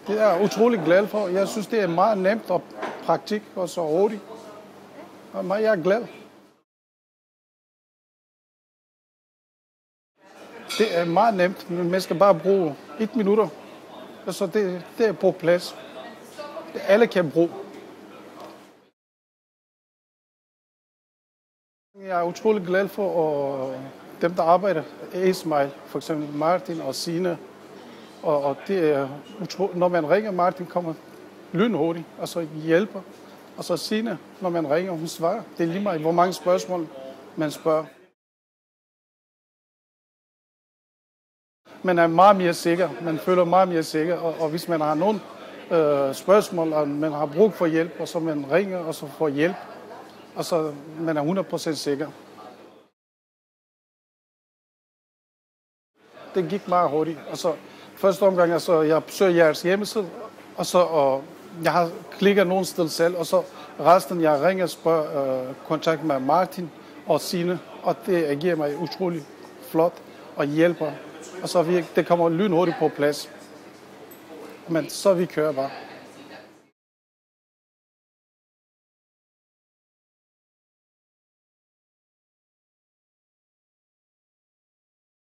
Det er jeg utrolig glad for. Jeg synes, det er meget nemt og praktik og så hurtigt. Og jeg er glad. Det er meget nemt, men man skal bare bruge 1 minut. Så det er på plads. Alle kan bruge. Jeg er utrolig glad for dem, der arbejder. Ismail, for eksempel Martin og Sine. Og det er når man ringer, Martin kommer lynhurtigt, og så hjælper. Og så Sine, når man ringer, hun svarer. Det er lige meget, hvor mange spørgsmål man spørger. Man er meget mere sikker. Man føler meget mere sikker. Og hvis man har nogle spørgsmål, og man har brug for hjælp, og så man ringer, og så får hjælp, og så man er 100% sikker. Det gik meget hurtigt. Og så første omgang, jeg besøger jeres hjemmeside, og jeg har klikket nogle steder selv, og så resten, jeg ringer og spørger kontakt med Martin og Sine, og det giver mig utrolig flot og hjælper. Og så det kommer lynhurtigt på plads. Men så vi kører bare.